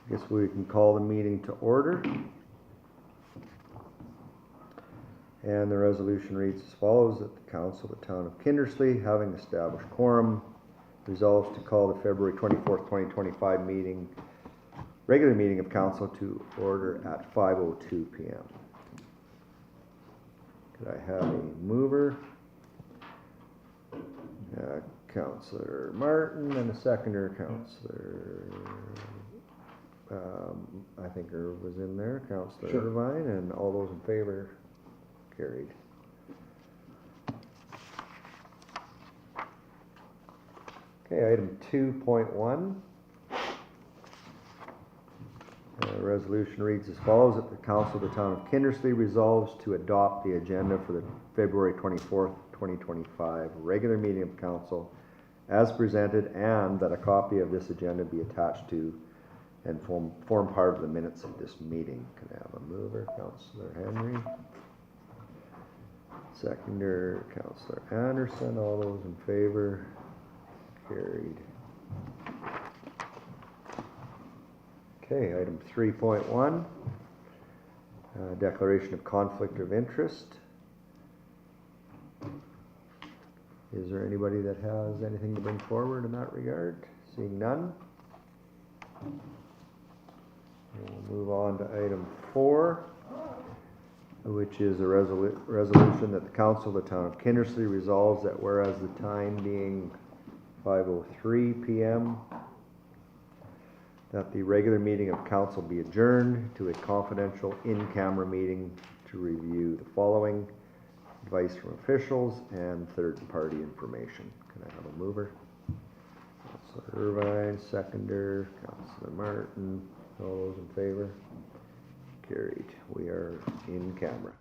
I guess we can call the meeting to order. And the resolution reads as follows: that the Council of the Town of Kindersley, having established quorum, resolves to call the February 24th, 2025 meeting, regular meeting of Council to order at 5:02 p.m. Could I have a mover? Councillor Martin, and a seconder, Councillor, I think Irv was in there, Councillor Sure. Irvine, and all those in favor, carried. Okay, item 2.1. Resolution reads as follows: that the Council of the Town of Kindersley resolves to adopt the agenda for the February 24th, 2025 regular meeting of Council as presented, and that a copy of this agenda be attached to and form part of the minutes of this meeting. Can I have a mover? Councillor Henry. Seconder, Councillor Anderson. All those in favor, carried. Okay, item 3.1, declaration of conflict of interest. Is there anybody that has anything to bring forward in that regard? Seeing none, we'll move on to item 4, which is a resolution that the Council of the Town of Kindersley resolves that whereas the time being 5:03 p.m., that the regular meeting of Council be adjourned to a confidential in-camera meeting to review the following: advice from officials and third-party information. Can I have a mover? Councillor Irvine, seconder, Councillor Martin. All those in favor? Carried. We are in camera.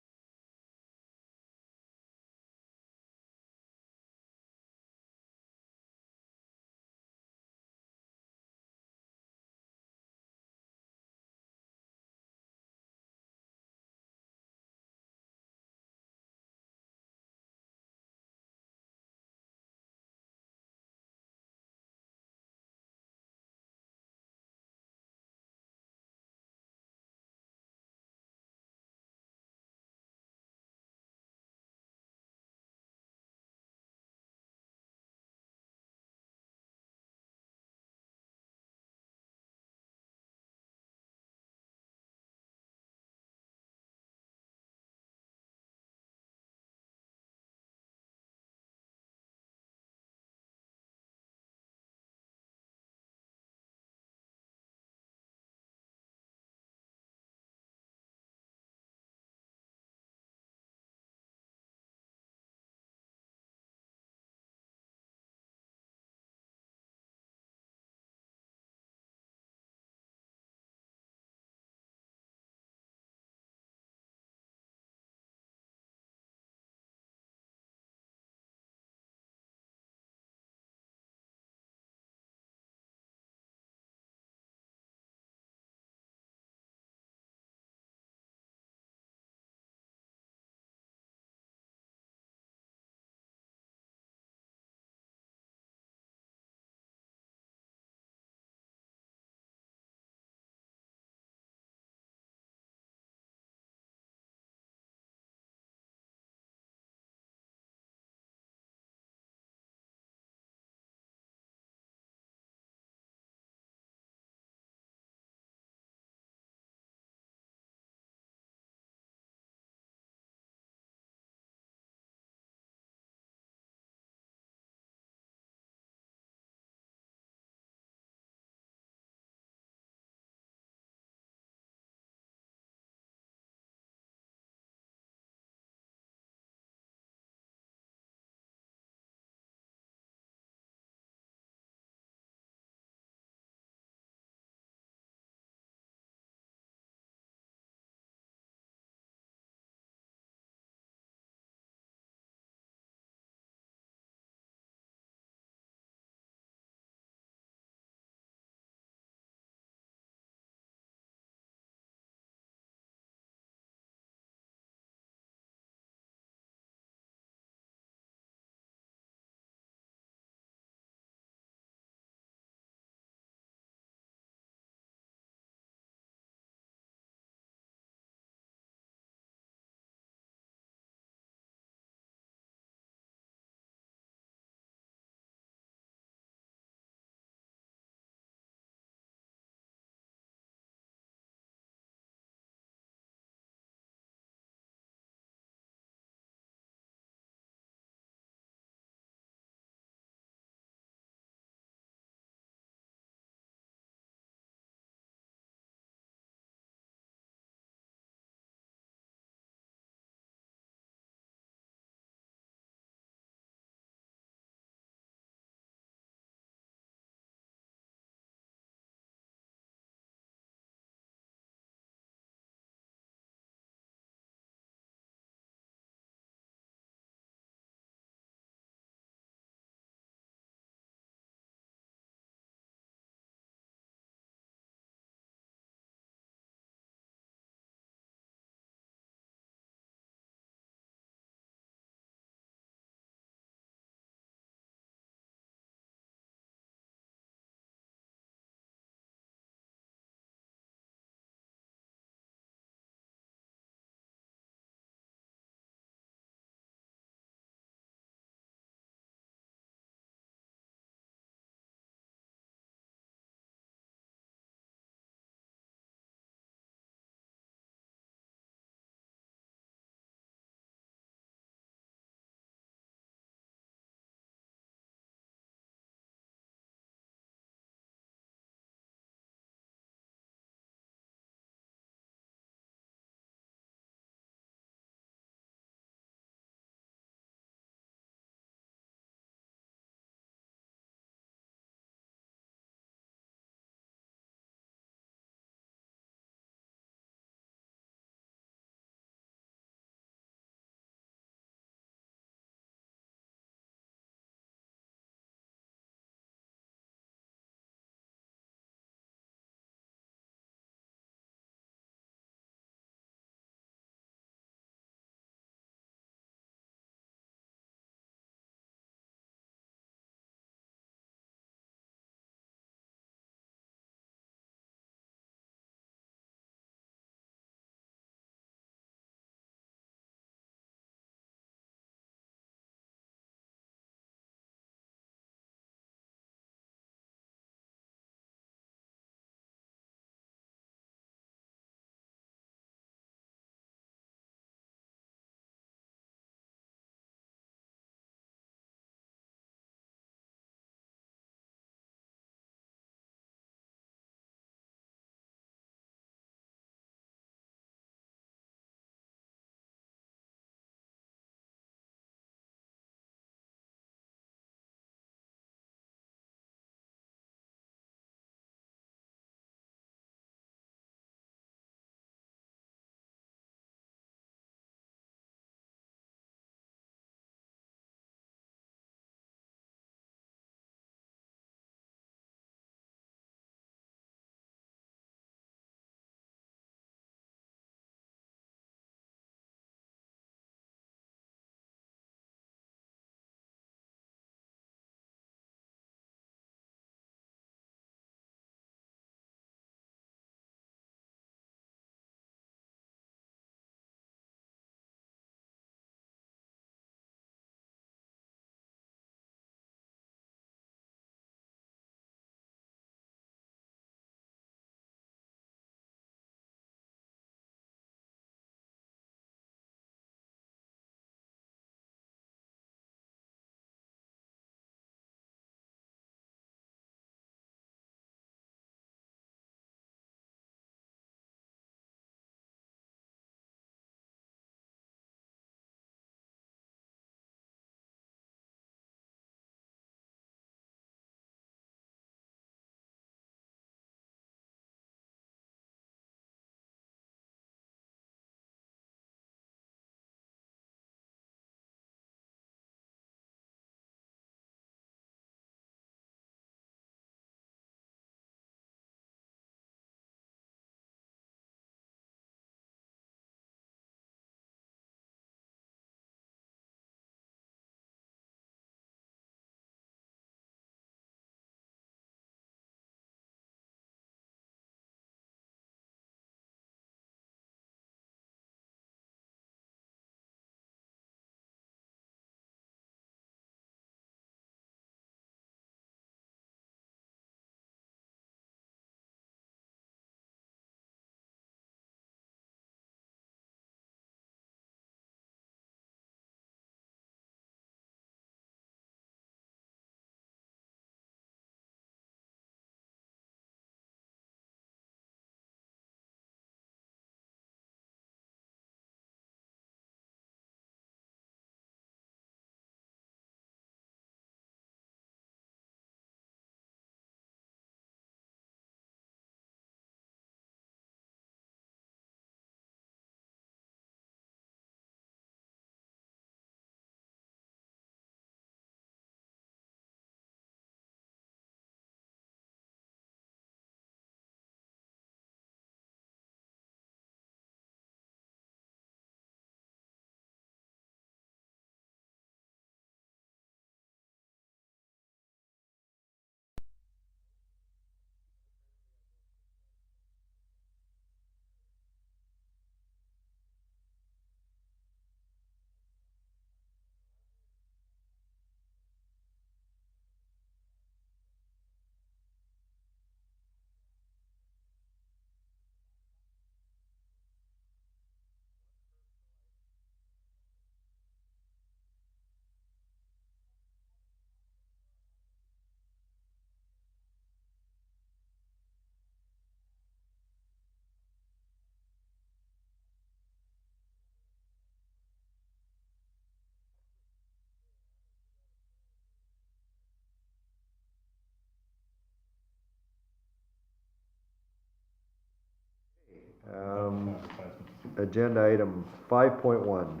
Agenda item 5.1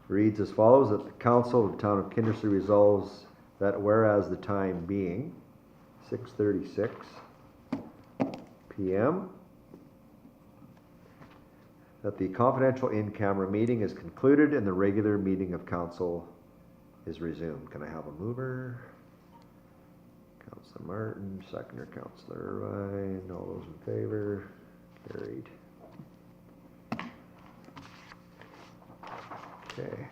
reads as follows, that the council of the town of Kindersley resolves that whereas the time being 6:36 p.m., that the confidential in-camera meeting is concluded and the regular meeting of council is resumed. Can I have a mover? Councillor Martin, seconder Councillor Irvine. All those in favor? Carried. Okay.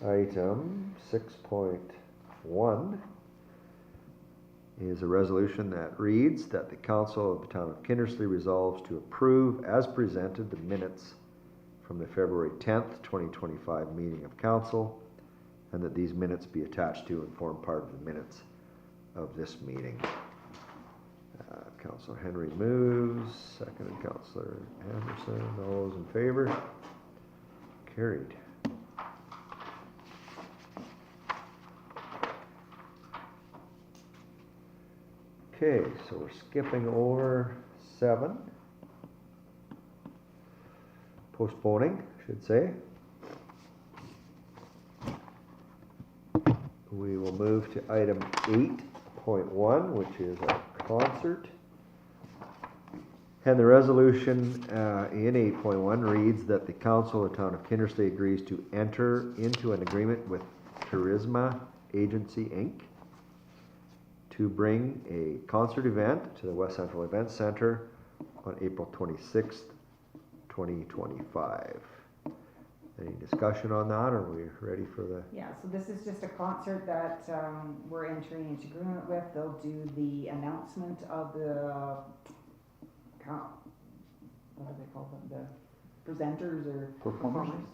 Item 6.1 is a resolution that reads that the council of the town of Kindersley resolves to approve as presented the minutes from the February 10th, 2025 meeting of council, and that these minutes be attached to and form part of the minutes of this meeting. Councillor Henry moves, seconded Councillor Anderson. All those in favor? Carried. Okay, so we're skipping over 7. Postponing, I should say. We will move to item 8.1, which is a concert. And the resolution in 8.1 reads that the council of the town of Kindersley agrees to enter into an agreement with Charisma Agency, Inc. to bring a concert event to the West Central Event Center on April 26th, 2025. Any discussion on that, or are we ready for the? Yeah, so this is just a concert that we're entering into agreement with. They'll do the announcement of the, what do they call them, the presenters or?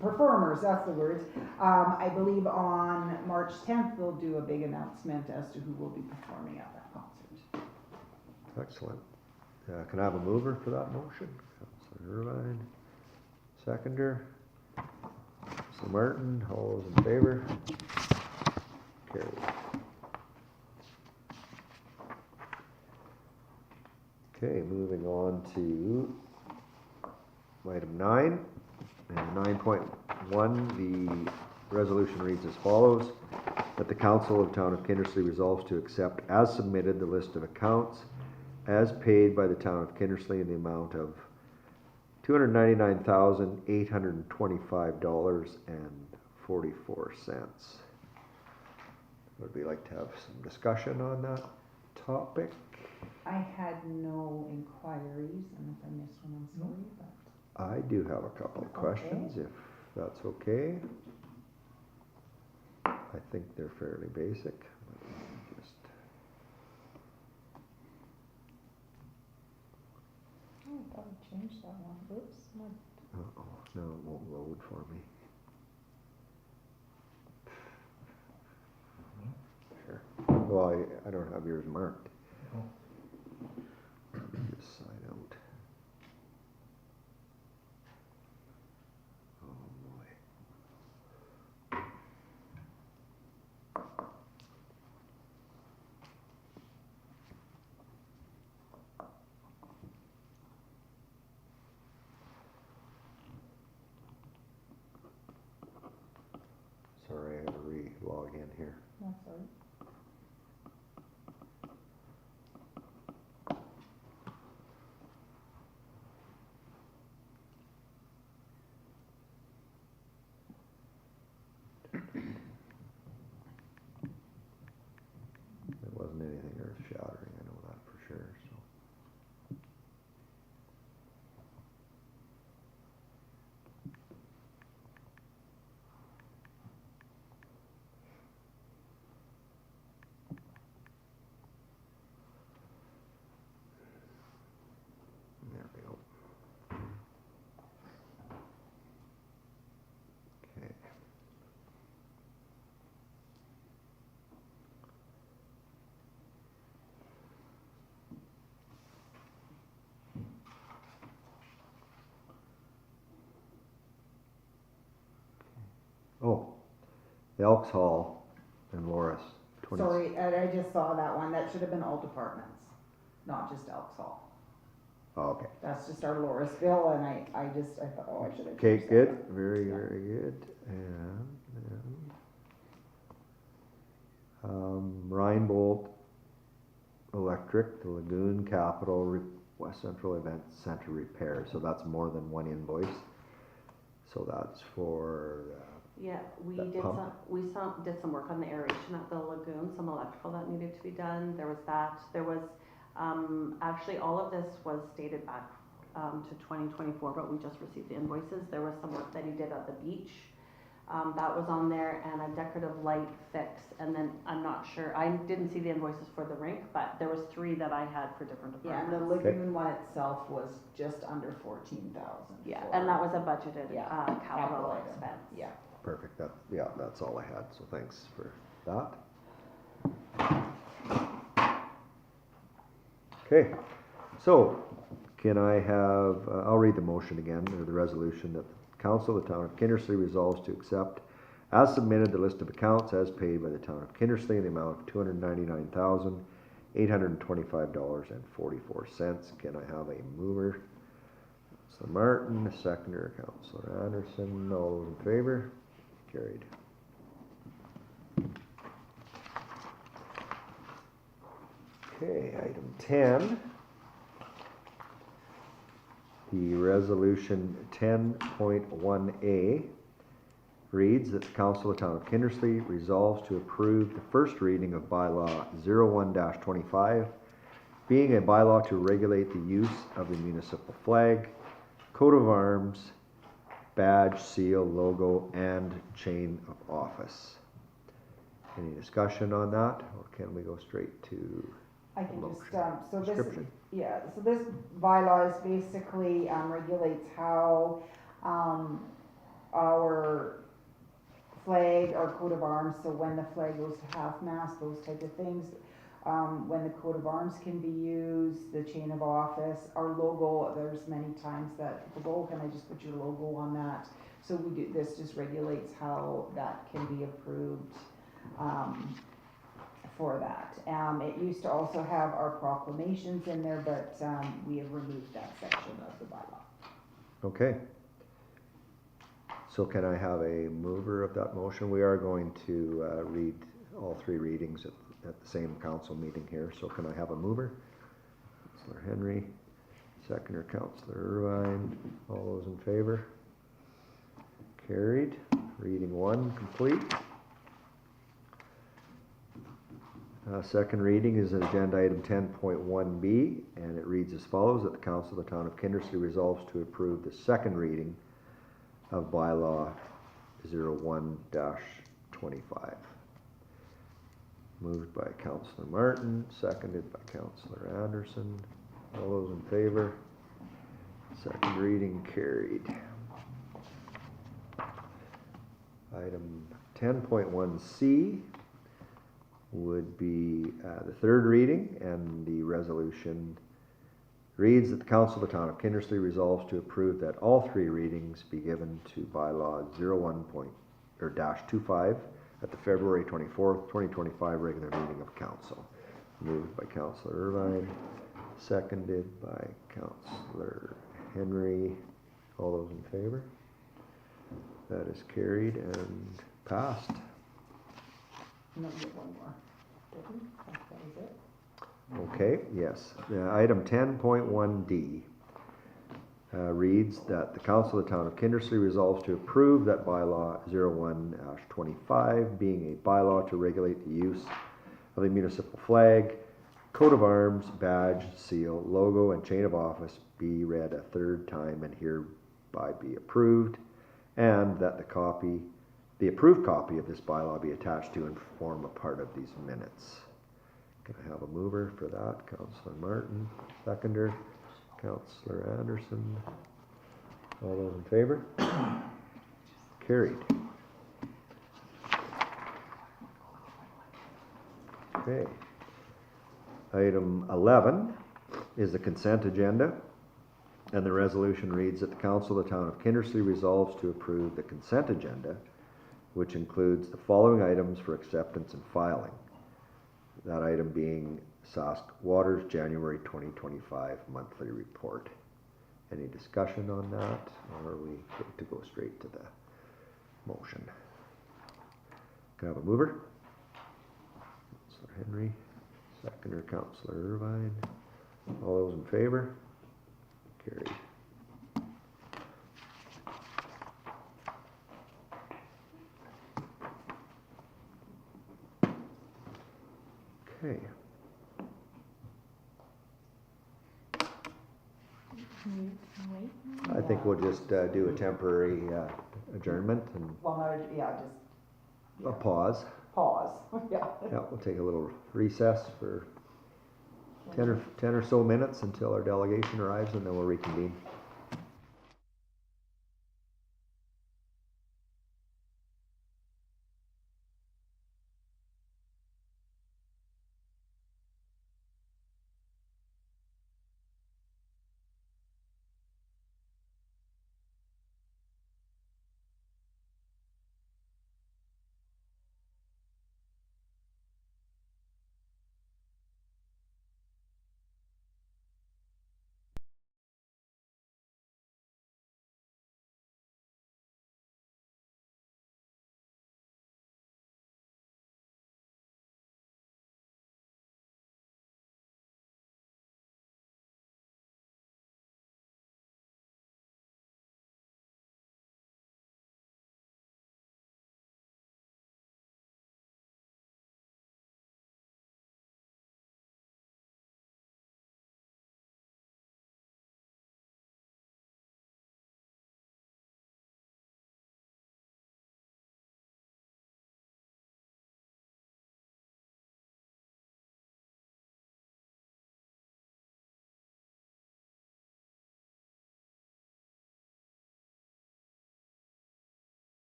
Performers, that's the word. I believe on March 10th, they'll do a big announcement as to who will be performing at that concert. Excellent. Can I have a mover for that motion? Councillor Irvine. Seconder. Councillor Martin. All those in favor? Carried. Okay, moving on to item 9. And 9.1, the resolution reads as follows, that the council of the town of Kindersley resolves to accept as submitted the list of accounts as paid by the town of Kindersley in the amount of $299,825.44. Would we like to have some discussion on that topic? I had no inquiries, and if I missed one, I'm sorry, but. I do have a couple of questions, if that's okay. I think they're fairly basic. Oh, I thought I changed that one. Oops. Uh-oh, no, it won't load for me. Sure. Well, I don't have yours marked. Just sign out. Oh boy. Sorry, I have to re-log in here. No, sorry. It wasn't anything earth-shattering, I know that for sure, so. There we go. Okay. Oh, the Elks Hall in Loris, sorry, I just saw that one, that should have been all departments, not just Elks Hall. Oh, okay. That's just our Loris bill, and I thought, oh, I should have. Okay, changed that good, one. very, Yeah. very good, and Rheinbolt Electric, the Lagoon Capital, West Central Event Center repair, so that's more than one invoice. So that's for, Yeah, we That did pump. did some work on the aeration at the lagoon, some electrical that needed to be done. There was that. There was, actually all of this was dated back, to 2024, but we just received the invoices. There was some work that he did at the beach. That was on there, and a decorative light fix, and then I'm not sure, I didn't see the invoices for the rink, but there was 3 that I had for different Yeah, and departments. the lagoon one itself was just under 14,000. Yeah, and that was a budgeted, Yeah, capital capital item. expense. Yeah. perfect, that's all I had, so thanks for that. Okay, so can I have, I'll read the motion again, or the resolution that the council of the town of Kindersley resolves to accept as submitted the list of accounts as paid by the town of Kindersley in the amount of $299,825.44. Can I have a mover? Councillor Martin, a seconder, Councillor Anderson, all those in favor? Carried. Okay, item 10. The resolution 10.1A reads that the council of the town of Kindersley resolves to approve the first reading of bylaw 01-25, being a bylaw to regulate the use of the municipal flag, coat of arms, badge, seal, logo, and chain of office. Any discussion on that, or can we go straight to I can just, motion? so this, Description. yeah, so this bylaw is basically, regulates how, our flag, our coat of arms, so when the flag goes to half-mast, those type of things, when the coat of arms can be used, the chain of office, our logo, there's many times that people go, can I just put your logo on that? So we do, this just regulates how that can be approved, for that. It used to also have our proclamations in there, but, we have removed that section of the bylaw. Okay. So can I have a mover of that motion? We are going to read all 3 readings at the same council meeting here, so can I have a mover? Councillor Henry, seconder Councillor Irvine, all those in favor? Carried. Reading 1 complete. Second reading is agenda item 10.1B, and it reads as follows: that the council of the town of Kindersley resolves to approve the second reading of bylaw 01-25. Moved by Councillor Martin, seconded by Councillor Anderson. All those in favor? Second reading carried. Item 10.1C would be the third reading, and the resolution reads that the council of the town of Kindersley resolves to approve that all 3 readings be given to bylaw 01-25 at the February 24th, 2025 regular meeting of council. Moved by Councillor Irvine, seconded by Councillor Henry. All those in favor? That is carried and passed. No, we get one more. Did we? That was it? Okay, yes. Item 10.1D reads that the council of the town of Kindersley resolves to approve that bylaw 01-25, being a bylaw to regulate the use of the municipal flag, coat of arms, badge, seal, logo, and chain of office be read a third time and hereby be approved, and that the approved copy of this bylaw be attached to and form a part of these minutes. Can I have a mover for that? Councillor Martin, seconder, Councillor Anderson. All those in favor? Carried. Okay. Item 11 is the consent agenda, and the resolution reads that the council of the town of Kindersley resolves to approve the consent agenda, which includes the following items for acceptance and filing: that item being Sask Water's January 2025 monthly report. Any discussion on that, or are we good to go straight to the motion? Can I have a mover? Councillor Henry, seconder Councillor Irvine. All those in favor? Carried. Okay. I think we'll just do a temporary adjournment and Well, no, yeah, just a pause. pause, yeah. Yeah, we'll take a little recess for 10 or so minutes until our delegation arrives, and then we'll reconvene.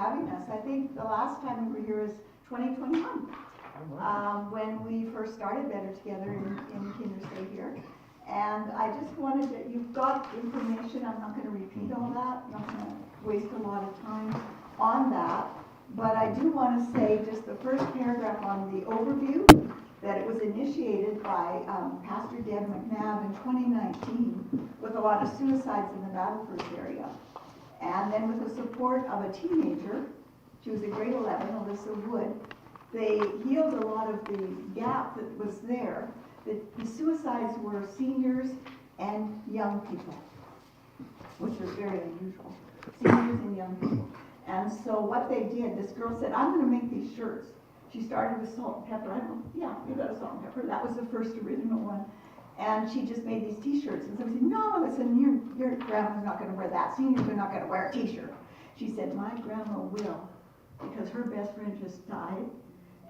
having us. I think the last time we were here is 2021, when we first started Better Together in Kindersley here. And I just wanted to, you've got information, I'm not going to repeat all that, I'm not going to waste a lot of time on that. But I do want to say just the first paragraph on the overview, that it was initiated by Pastor Deb McNabb in 2019 with a lot of suicides in the Battleford area. And then with the support of a teenager, she was in grade 11, Alyssa Wood, they healed a lot of the gap that was there. The suicides were seniors and young people, which is very unusual. Seniors and young people. And so what they did, this girl said, I'm going to make these shirts. She started with salt and pepper. I don't know, yeah, you got a salt and pepper. That was the first original one. And she just made these t-shirts. And somebody said, no, listen, your grandma's not going to wear that. Seniors are not going to wear a t-shirt. She said, my grandma will, because her best friend just died.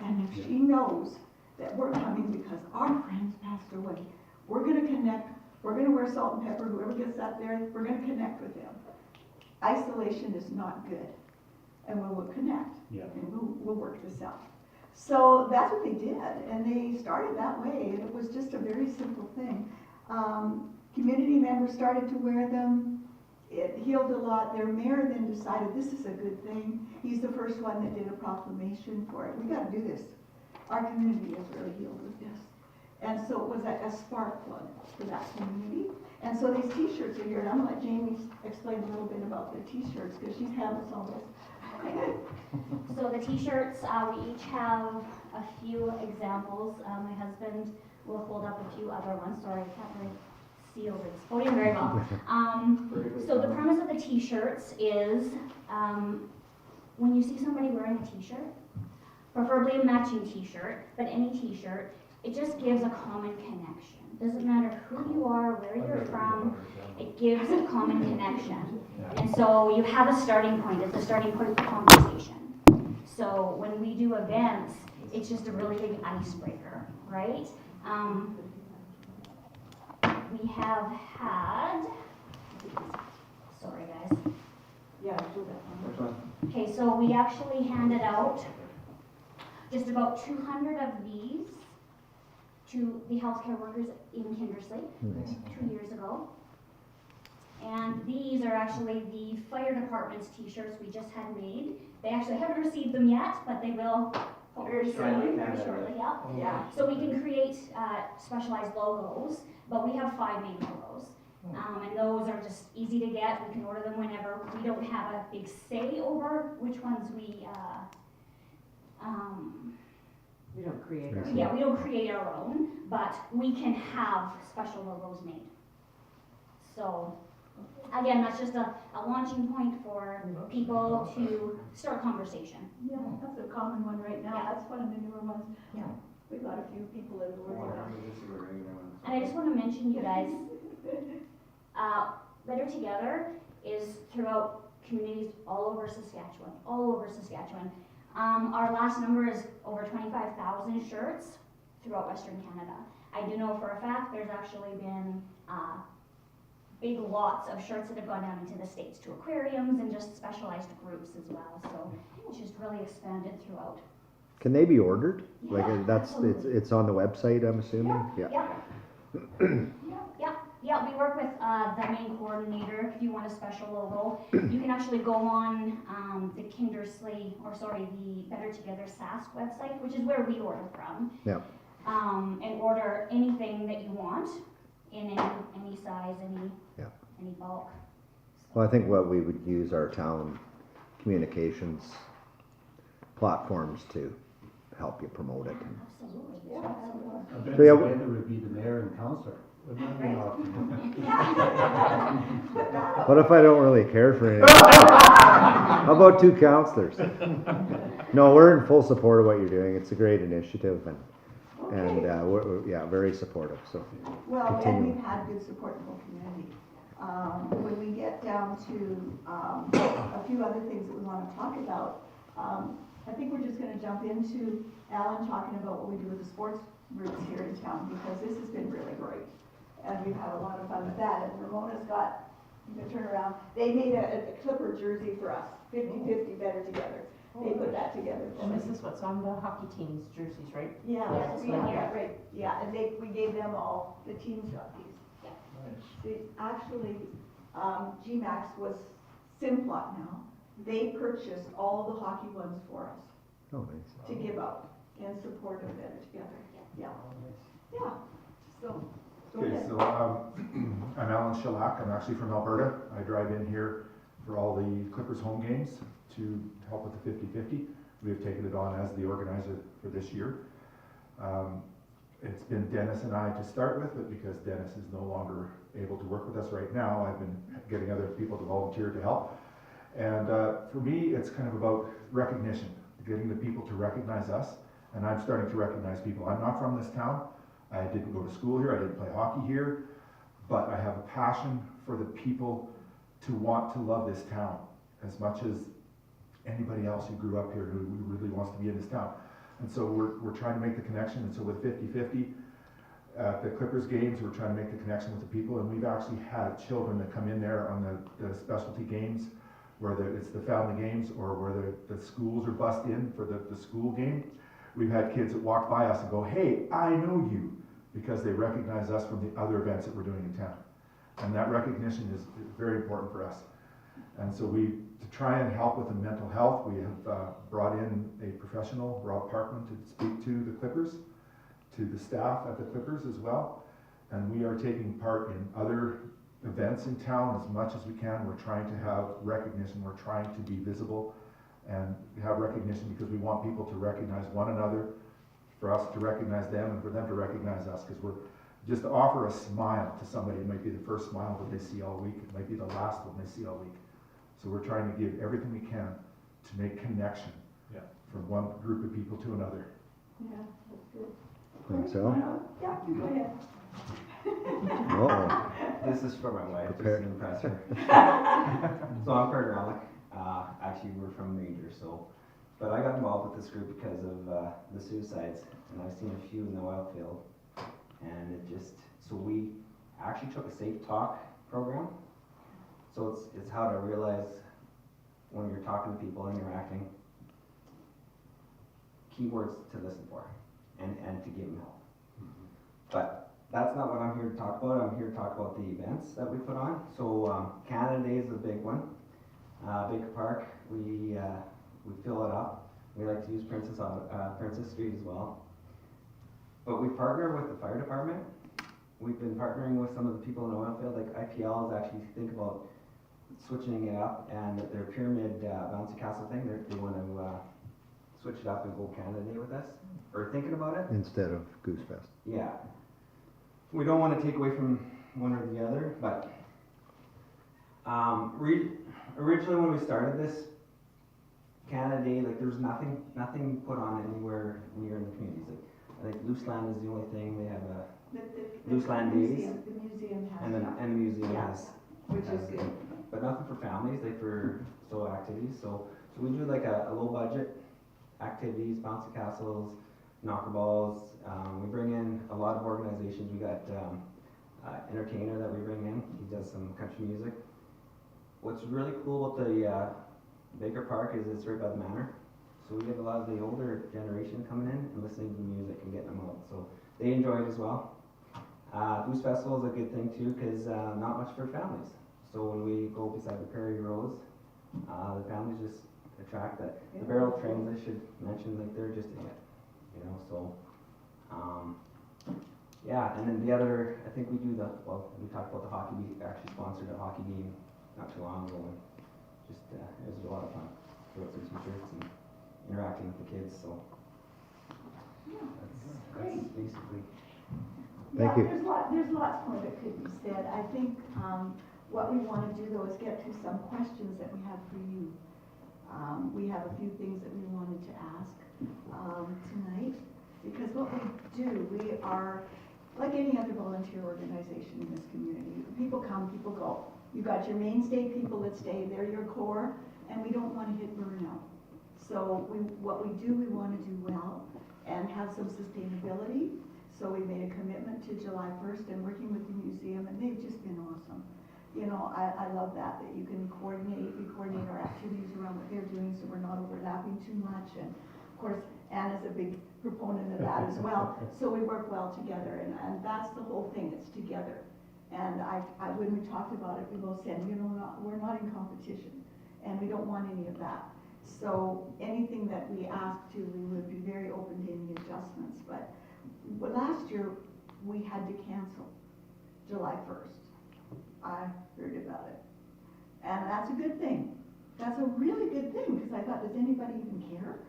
And if she knows that we're coming because our friends passed away, we're going to connect. We're going to wear salt and pepper. Whoever gets up there, we're going to connect with them. Isolation is not good. And we'll connect. Yeah. And we'll work this out. So that's what they did, and they started that way, and it was just a very simple thing. Community members started to wear them. It healed a lot. Their mayor then decided this is a good thing. He's the first one that did a proclamation for it. We got to do this. Our community is really healed with this. And so it was a spark plug for that community. And so these t-shirts are here, and I'm going to let Jamie explain a little bit about the t-shirts, because she's handles all this. So the t-shirts, we each have a few examples. My husband will hold up a few other ones. Sorry, I can't really see over this podium very well. So the premise of the t-shirts is when you see somebody wearing a t-shirt, preferably a matching t-shirt, but any t-shirt, it just gives a common connection. Doesn't matter who you are, where you're from, it gives a common connection. And so you have a starting point. It's a starting point of conversation. So when we do events, it's just a really big icebreaker, right? We have had, sorry guys. Yeah, do that one. Okay, so we actually handed out just about 200 of these to the healthcare workers in Kindersley 2 years ago. And these are actually the fire department's t-shirts we just had made. They actually haven't received them yet, but they will hopefully soon, very shortly. Yeah. Yeah. So we can create specialized logos, but we have 5 main logos. And those are just easy to get. We can order them whenever. We don't have a big say over which ones we don't create our yeah, we don't create our own, but we can have special logos made. So again, that's just a launching point for people to start conversation. Yeah, that's a common one right now. Yeah. That's one of the newer ones. Yeah. We've got a few people that are working on it. And I just want to mention, you guys, Better Together is throughout communities all over Saskatchewan. Our last number is over 25,000 shirts throughout Western Canada. I do know for a fact there's actually been big lots of shirts that have gone down into the States to aquariums and just specialized groups as well. So it's just really expanded throughout. Can they be ordered? Yeah, Like that's it's on the website, I'm assuming? Yeah, we work with the main coordinator. If you want a special logo, you can actually go on the Kindersley, the Better Together Sask website, which is where we order from. Yeah. And order anything that you want in any size, any bulk. Well, I think what we would use our town communications platforms to help you promote it. Absolutely. Yeah. I bet So, yeah, the weather would be the mayor and councillor. Wouldn't that be awesome? What if I don't really care for anything? How about 2 counselors? No, we're in full support of what you're doing. It's a great initiative, and we're very supportive. So Well, continue. and we've had good support in the whole community. When we get down to a few other things that we want to talk about, I think we're just going to jump into Alan talking about what we do with the sports groups here in town, because this has been really great. And we've had a lot of fun with that. And Ramona's got the turnaround. They made a Clipper jersey for us, 50-50 better together. They put that together for And us. this is what's on the hockey team's jerseys, right? Yeah, Yeah, this we one have here. that, right, yeah, and we gave them all, the teams got these. Nice. Actually, GMAX was Simplot now. They purchased all the hockey ones for us Oh, nice. to give out in support of Better Together. Yeah, yeah, so, go Okay, ahead. so I'm Alan Shellac. I'm actually from Alberta. I drive in here for all the Clippers home games to help with the 50-50. We have taken it on as the organizer for this year. It's been Dennis and I to start with, but because Dennis is no longer able to work with us right now, I've been getting other people to volunteer to help. And for me, it's kind of about recognition, getting the people to recognize us. And I'm starting to recognize people. I'm not from this town. I didn't go to school here. I didn't play hockey here. But I have a passion for the people to want to love this town as much as anybody else who grew up here who really wants to be in this town. And so we're trying to make the connection. And so with 50-50, at the Clippers games, we're trying to make the connection with the people. And we've actually had children that come in there on the specialty games, whether it's the family games or where the schools are bussed in for the school game. We've had kids that walk by us and go, hey, I know you, because they recognize us from the other events that we're doing in town. And that recognition is very important for us. And so to try and help with the mental health, we have brought in a professional, Rob Parkman, to speak to the Clippers, to the staff at the Clippers as well. And we are taking part in other events in town as much as we can. We're trying to have recognition. We're trying to be visible and have recognition because we want people to recognize one another, for us to recognize them, and for them to recognize us, because we're just to offer a smile to somebody. It might be the first smile that they see all week. It might be the last one they see all week. So we're trying to give everything we can to make connection from one group of people to another. Yeah, that's good. Think so? Yeah, you go ahead. Uh-oh. This is for my wife, just Prepare. to impress her. So I'm Carter Alec. Actually, we're from Rangers, but I got involved with this group because of the suicides, and I've seen a few in the oil field, and so we actually took a safe talk program. So it's how to realize when you're talking to people, interacting, keywords to listen for, and to give them help. But that's not what I'm here to talk about. I'm here to talk about the events that we put on. So Canada Day is a big one. Baker Park, we fill it up. We like to use Princess Street as well. But we partner with the fire department. We've been partnering with some of the people in the oil field, like IPL is actually think about switching it up, and their pyramid bouncy castle thing, they want to switch it up and go Canada Day with us, or thinking about it. Instead of Goose Fest. Yeah. We don't want to take away from one or the other, but originally when we started this Canada Day, like there was nothing put on anywhere near in the communities. Like, I think Loose Land is the only thing. They have a Loose Land Days, The museum has and that, the museum Yeah. has, which is good. but nothing for families. Like for activities. So we do like a low budget activities, bouncy castles, knocker balls. We bring in a lot of organizations. We got entertainer that we bring in. He does some country music. What's really cool about the Baker Park is it's right by the manor. So we get a lot of the older generation coming in and listening to music and getting them out. So they enjoy it as well. Booze Festival is a good thing too, because not much for families. So when we go beside the Prairie Rose, the families just attract that. The barrel trains, I should mention, like they're just a hit, you know. So yeah, and then the other, I think we do we talked about the hockey. We actually sponsored a hockey game not too long ago, and just it was a lot of fun. Threw out some t-shirts and interacting with the kids. So that's basically. Thank you. There's lots more that could be said. I think what we want to do though is get to some questions that we have for you. We have a few things that we wanted to ask tonight, because what we do, we are like any other volunteer organization in this community. People come, people go. You've got your mainstay people that stay, they're your core, and we don't want to hit burnout. So what we do, we want to do well and have some sustainability. So we made a commitment to July 1st and working with the museum, and they've just been awesome. You know, I love that you can we coordinate our activities around what they're doing, so we're not overlapping too much. And of course, Anna's a big proponent of that as well, so we work well together, and that's the whole thing, it's together. And when we talked about it, we both said, you know, we're not in competition, and we don't want any of that. So anything that we asked to, we would be very open to any adjustments. But last year, we had to cancel July 1st. I heard about it. And that's a good thing. That's a really good thing, because I thought, does anybody even care?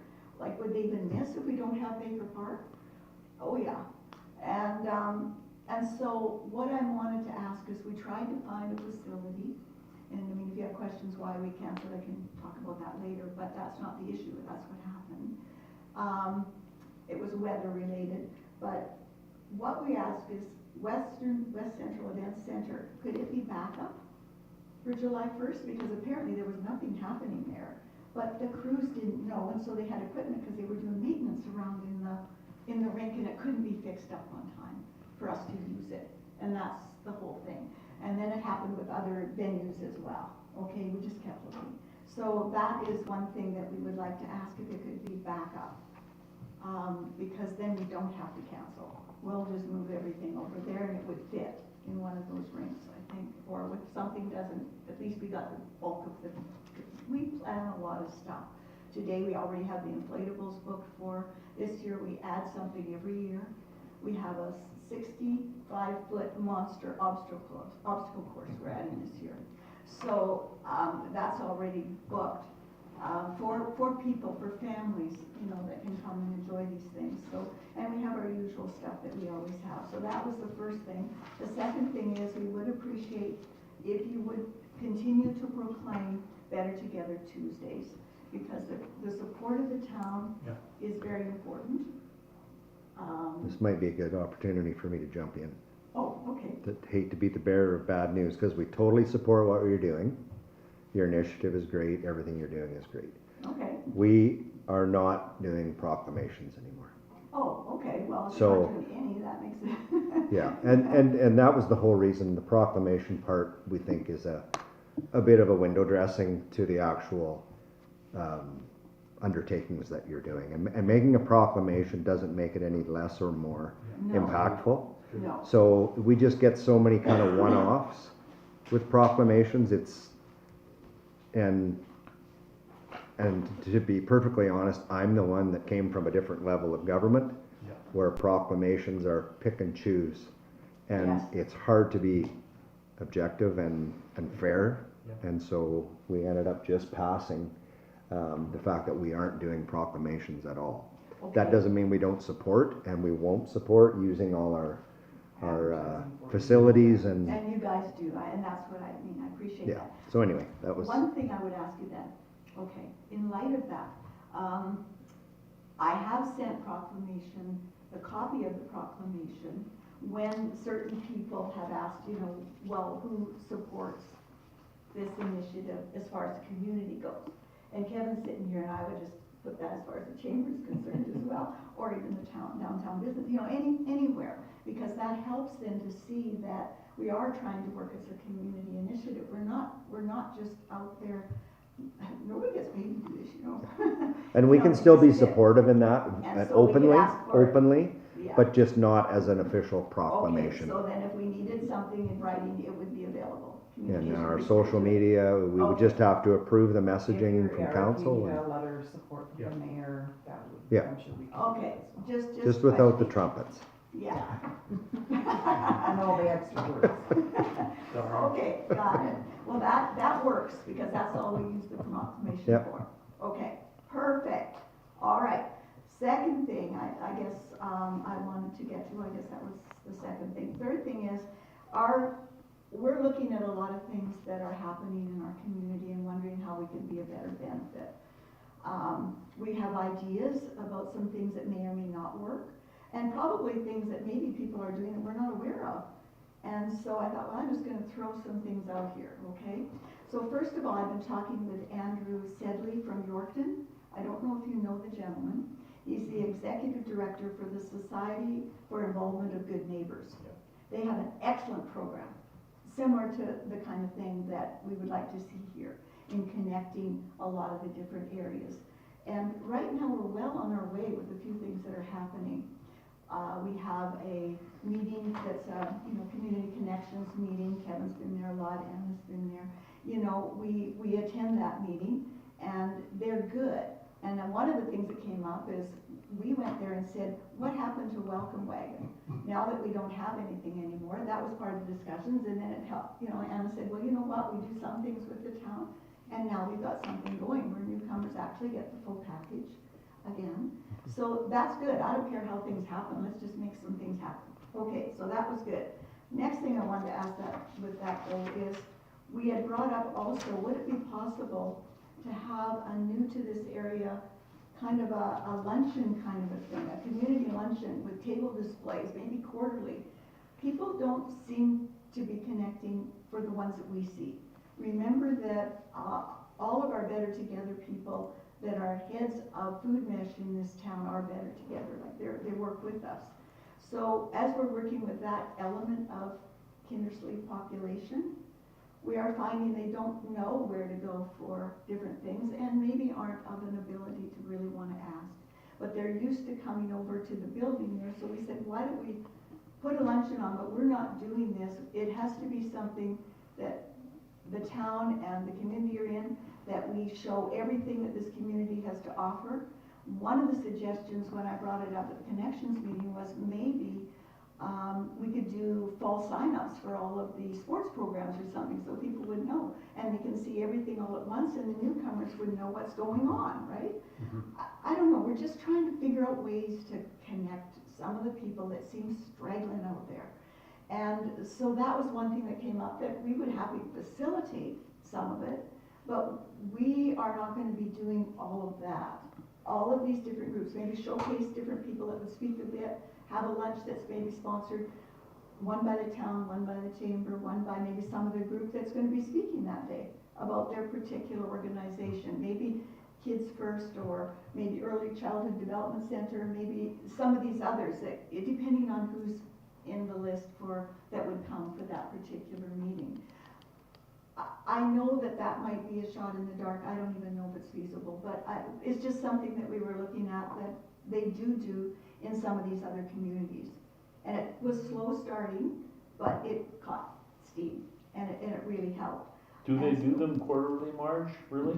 Like, would they even miss if we don't have Baker Park? Oh, yeah. And so what I wanted to ask is, we tried to find a facility. And I mean, if you have questions why we canceled, I can talk about that later, but that's not the issue, that's what happened. It was weather related, but what we asked is West Central Event Center, could it be backup for July 1st? Because apparently there was nothing happening there, but the crews didn't know, and so they had equipment because they were doing maintenance around in the rink, and it couldn't be fixed up on time for us to use it, and that's the whole thing. And then it happened with other venues as well. Okay, we just kept looking. So that is one thing that we would like to ask if it could be backup, because then we don't have to cancel. We'll just move everything over there, and it would fit in one of those rinks, I think. Or if something doesn't, at least we got the bulk of the. We plan a lot of stuff. Today we already have the inflatables booked for. This year we add something every year. We have a 65-foot monster obstacle course we're adding this year. So that's already booked for people, for families, you know, that can come and enjoy these things. So, and we have our usual stuff that we always have. So that was the first thing. The second thing is, we would appreciate if you would continue to proclaim Better Together Tuesdays, because the support of the town is very important. This might be a good opportunity for me to jump in. Oh, okay. Hate to be the bearer of bad news, because we totally support what you're doing. Your initiative is great, everything you're doing is great. Okay. We are not doing proclamations anymore. Oh, okay, well, if So, you're not doing any, that makes it. Yeah, and that was the whole reason. The proclamation part, we think, is a bit of a window dressing to the actual undertakings that you're doing. And making a proclamation doesn't make it any less or more No. impactful. No. So we just get so many kind of one-offs with proclamations. And to be perfectly honest, I'm the one that came from a different level of government, where proclamations are pick and choose. And Yes. it's hard to be objective and fair. And so we ended up just passing the fact that we aren't doing proclamations at all. Okay. That doesn't mean we don't support, and we won't support using all our facilities and. And you guys do, and that's what I mean, I appreciate Yeah, that. so anyway, that was. One thing I would ask you then, okay, in light of that, I have sent the copy of the proclamation, when certain people have asked, you know, well, who supports this initiative as far as the community goes? And Kevin's sitting here, and I would just put that as far as the chamber is concerned as well, or even the downtown business, you know, anywhere, because that helps them to see that we are trying to work as a community initiative. We're not just out there. Nobody gets paid to do this, you know. And we You can know, still be this is it. supportive in that, And so we could openly, ask for it. Yeah. but just not as an official proclamation. Okay, so then if we needed something in writing, it would be available. In Communication our would be social available. media, we would just have to approve the messaging from If council. we need and- a letter of support from the mayor, that would, Yeah. I'm sure we can. Okay, just. Just without the questioning. trumpets. Yeah. And all the extra words. Okay, got it. Well, that works, because that's all we use the proclamation Yep. for. Okay, perfect. All right. Second thing, I guess, I wanted to get to, I guess that was the second thing. Third thing is, we're looking at a lot of things that are happening in our community and wondering how we can be a better benefit. We have ideas about some things that may or may not work, and probably things that maybe people are doing that we're not aware of. And so I thought, well, I'm just going to throw some things out here, okay? So first of all, I've been talking with Andrew Sedley from Yorkton. I don't know if you know the gentleman. He's the executive director for the Society for Involvement of Good Neighbors. They have an excellent program. similar to the kind of thing that we would like to see here in connecting a lot of the different areas. And right now, we're well on our way with a few things that are happening. We have a meeting that's a, community connections meeting. Kevin's been there a lot, Anna's been there. We attend that meeting, and they're good. And then one of the things that came up is we went there and said, what happened to Welcome Wagon? Now that we don't have anything anymore, that was part of the discussions, and then it helped, Anna said, well, you know what, we do some things with the town, and now we've got something going where newcomers actually get the full package again. So that's good. I don't care how things happen, let's just make some things happen. Okay, so that was good. Next thing I wanted to ask that with that though is, we had brought up also, would it be possible to have a new to this area kind of a luncheon kind of a thing, a community luncheon with table displays, maybe quarterly. People don't seem to be connecting for the ones that we see. Remember that all of our Better Together people that are heads of food mesh in this town are better together, like they work with us. So as we're working with that element of Kindersley population, we are finding they don't know where to go for different things and maybe aren't of an ability to really want to ask. But they're used to coming over to the building there, so we said, why don't we put a luncheon on, but we're not doing this. It has to be something that the town and the community are in, that we show everything that this community has to offer. One of the suggestions when I brought it up at the Connections meeting was maybe we could do fall sign-ups for all of the sports programs or something so people would know. And they can see everything all at once and the newcomers would know what's going on, right? I don't know, we're just trying to figure out ways to connect some of the people that seem straggling out there. And so that was one thing that came up, that we would happily facilitate some of it, but we are not going to be doing all of that. All of these different groups, maybe showcase different people that would speak a bit, have a lunch that's maybe sponsored, one by the town, one by the chamber, one by maybe some other group that's going to be speaking that day about their particular organization. Maybe Kids First, or maybe Early Childhood Development Center, maybe some of these others, that, depending on who's in the list for that would come for that particular meeting. I know that that might be a shot in the dark. I don't even know if it's feasible, but it's just something that we were looking at that they do in some of these other communities. And it was slow starting, but it caught steam, and it really helped. Do they do them quarterly, Marge, really?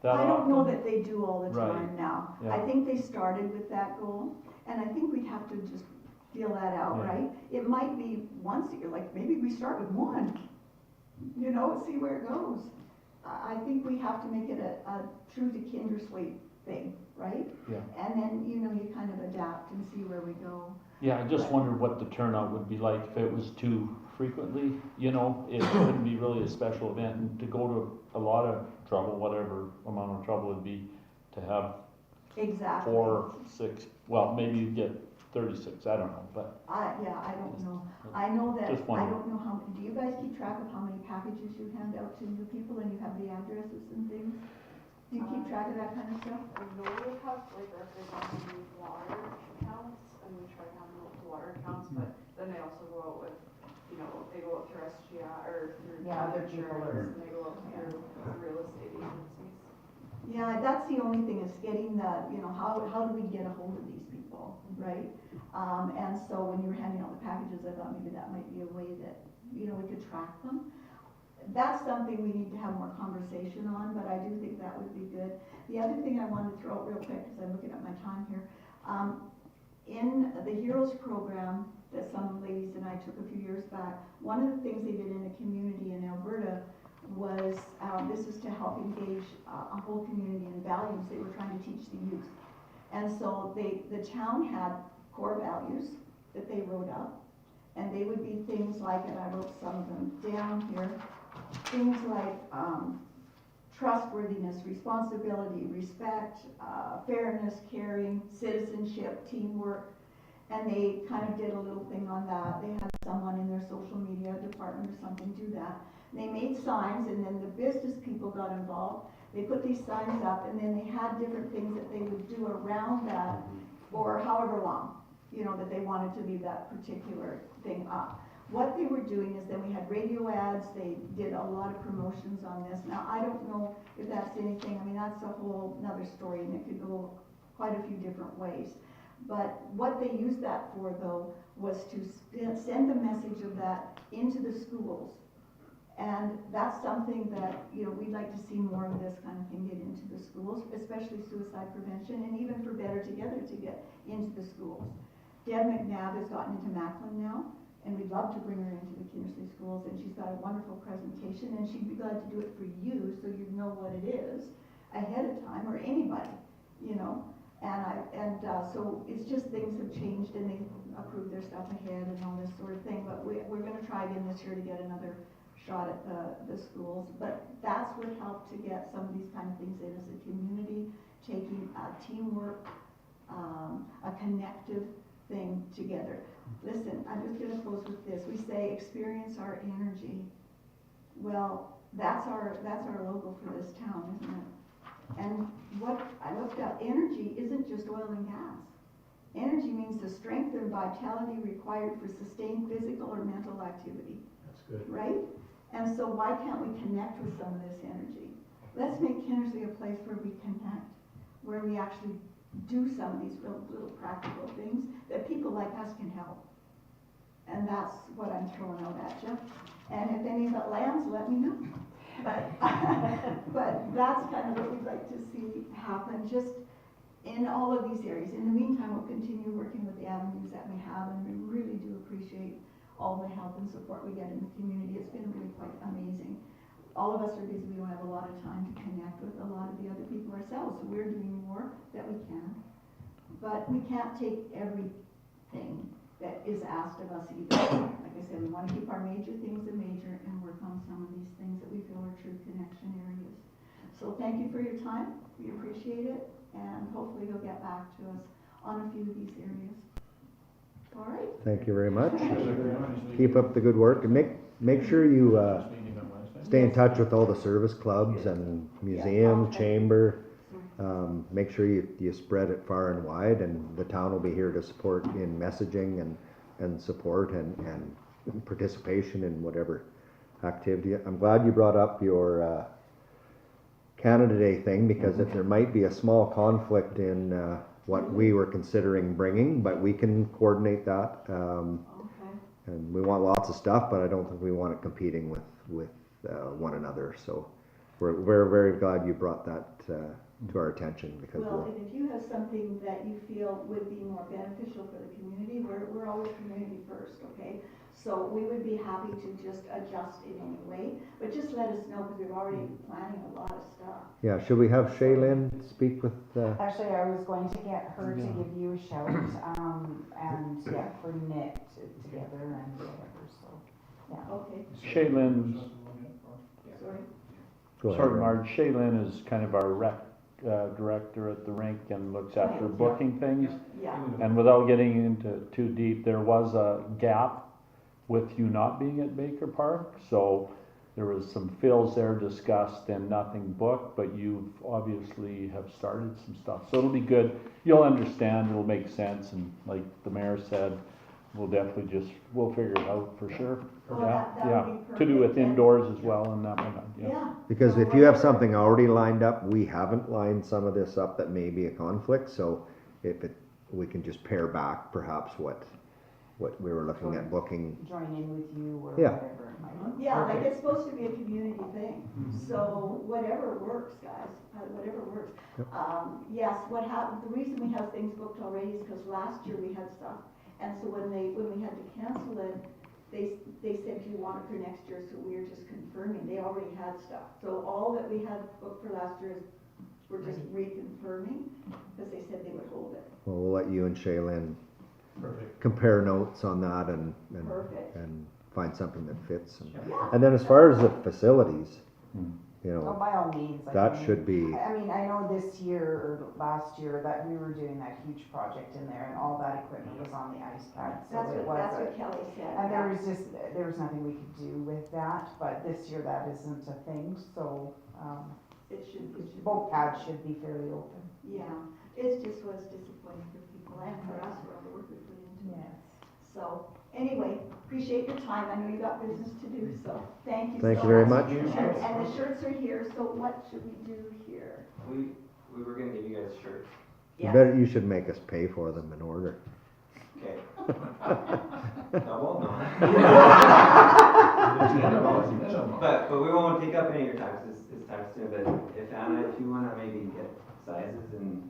That I don't know often? that they do all the time Right. now. Yeah. I think they started with that goal, and I think we'd have to just feel that out, Yeah. right? It might be once a year, like maybe we start with one, see where it goes. I think we have to make it a true to Kindersley thing, right? Yeah. And then, you kind of adapt and see where we go. Yeah, I just wondered what the turnout would be like if it was too frequently, it wouldn't be really a special event, and to go to a lot of trouble, whatever amount of trouble it'd be to have Exactly. 4, 6, well, maybe you get 36, I don't know, but I don't know. I know that, Just I wondering. don't know do you guys keep track of how many packages you hand out to new people and you have the addresses and things? Do you keep track of that kind of stuff? I know we have like records on the water accounts, and we try to have the water accounts, but then they also go out with, they go out through SGI or through Other people insurance, and they go out through real estate agencies. Yeah, that's the only thing, is getting the, how do we get a hold of these people, right? And so when you were handing out the packages, I thought maybe that might be a way that, we could track them. That's something we need to have more conversation on, but I do think that would be good. The other thing I wanted to throw out real quick, because I'm looking at my time here, in the Heroes program that some ladies and I took a few years back, one of the things they did in a community in Alberta was, this is to help engage a whole community in values they were trying to teach the youth. And so the town had core values that they wrote up, and they would be things like, and I wrote some of them down here, things like trustworthiness, responsibility, respect, fairness, caring, citizenship, teamwork. And they kind of did a little thing on that. They had someone in their social media department or something do that. They made signs, and then the business people got involved. They put these signs up, and then they had different things that they would do around that, or however long, that they wanted to leave that particular thing up. what they were doing is then we had radio ads, they did a lot of promotions on this. Now, I don't know if that's anything, I mean, that's a whole nother story, and it could go quite a few different ways. But what they used that for, though, was to send the message of that into the schools. And that's something that, you know, we'd like to see more of this kind of thing get into the schools, especially suicide prevention, and even for Better Together to get into the schools. Deb McNabb has gotten into Macklin now, and we'd love to bring her into the Kindersley schools, and she's got a wonderful presentation, and she'd be glad to do it for you, so you know what it is ahead of time, or anybody, you know. So it's just things have changed, and they approved their stuff ahead and all this sort of thing, but we're gonna try again this year to get another shot at the schools. But that's what helped to get some of these kind of things in, as a community, taking teamwork, a connective thing together. Listen, I'm just gonna close with this. We say experience our energy. Well, that's our logo for this town, isn't it? And what I looked up, energy isn't just oil and gas. Energy means the strength and vitality required for sustained physical or mental activity. That's good. Right? And so why can't we connect with some of this energy? Let's make Kindersley a place where we connect, where we actually do some of these little practical things that people like us can help. And that's what I'm throwing out at you. And if any of it lands, let me know. But that's kind of what we'd like to see happen, just in all of these areas. In the meantime, we'll continue working with the avenues that we have, and we really do appreciate all the help and support we get in the community. It's been really quite amazing. All of us are busy, we don't have a lot of time to connect with a lot of the other people ourselves, so we're doing more that we can. But we can't take everything that is asked of us either. Like I said, we want to keep our major things a major and work on some of these things that we feel are true connection areas. So thank you for your time, we appreciate it, and hopefully you'll get back to us on a few of these areas. All right. Thank you very much. Keep up the good work, and make sure you stay in touch with all the service clubs and museum, chamber. Make sure you spread it far and wide, and the town will be here to support in messaging and support and participation in whatever activity. I'm glad you brought up your Canada Day thing, because if there might be a small conflict in what we were considering bringing, but we can coordinate that. And we want lots of stuff, but I don't think we want it competing with one another. So we're very glad you brought that to our attention, because well, and if you have something that you feel would be more beneficial for the community, we're always community first, okay? So we would be happy to just adjust in any way, but just let us know, because we're already planning a lot of stuff. Yeah, should we have Shaylin speak with? Actually, I was going to get her to give you a shout, and yeah, bring it together and whatever. So yeah. Okay. Shaylin, Sorry. sorry Marge, Shaylin is kind of our rec director at the rink and looks after booking things. Yeah. And without getting into too deep, there was a gap with you not being at Baker Park, so there was some fills there discussed and nothing booked, but you obviously have started some stuff, so it'll be good. You'll understand, it'll make sense, and like the mayor said, we'll figure it out for sure. Oh, Yeah, that yeah, would be to do with perfect. indoors as well and that one, yeah. Yeah. Because if you have something already lined up, we haven't lined some of this up that may be a conflict, so we can just pare back perhaps what we were looking at booking. Join in with you or Yeah. whatever it might be. Yeah, like it's supposed to be a community thing, so whatever works, guys, whatever works. Yep. Yes, what happened, the reason we have things booked already is because last year we had stuff, and so when we had to cancel it, they said, do you want it for next year, so we were just confirming, they already had stuff. So all that we had booked for last year we're just reconfirming, because they said they would hold it. Well, we'll let you and Shaylin Perfect. compare notes on that and Perfect. find something that fits. Yeah. And then as far as the facilities, you Oh, know, by all means. that should be, I mean, I know this year or last year that we were doing that huge project in there, and all that equipment was on the ice pad, so That's it what was. Kelly said. And there was nothing we could do with that, but this year that isn't a thing, so, It should. both pads should be fairly open. Yeah, it just was disappointing for people and for us for all the work we put into it. Yes. So, Anyway, appreciate your time. I know you got business to do, so thank you so much. Thank you very much. And the shirts are here, so what should we do here? We were gonna give you guys shirts. You should make us pay for them in order. Okay. Double? No. But we won't take up any of your time, 'cause it's time soon, but if Anna, if you wanna maybe get sizes and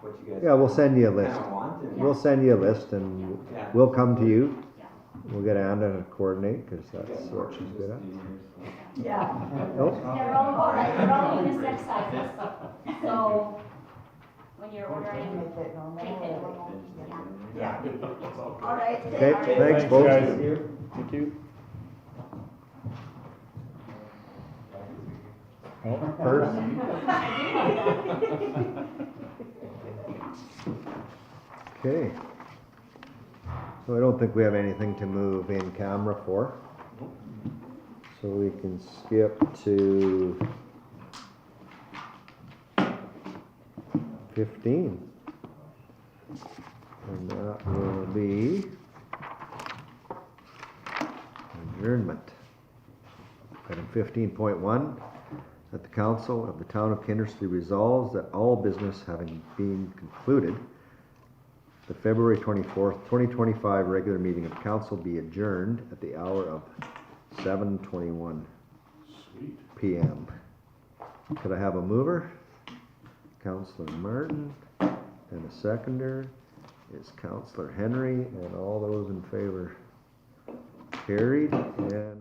what you guys. Yeah, we'll send you a list. kinda want and. We'll send you a list and Yeah. we'll come to you. Yeah. We'll get Anna to coordinate, cause Yeah, that's more what she's just good at. juniors, so. Yeah. Oh, They're all unisex sizes, so when you're ordering, Make it normal. Take it. Yeah. All right. okay, thank you. thanks folks. Thank you. First. Okay. So I don't think we have anything to move in camera for. So we can skip to 15. And that will be adjournment. Item 15.1, that the Council of the Town of Kindersley resolves that all business having been concluded, the February 24th, 2025 regular meeting of council be adjourned at the hour of 7:21 Sweet. p.m. Could I have a mover? Councillor Martin, and a seconder is Councillor Henry, and all those in favor carried, and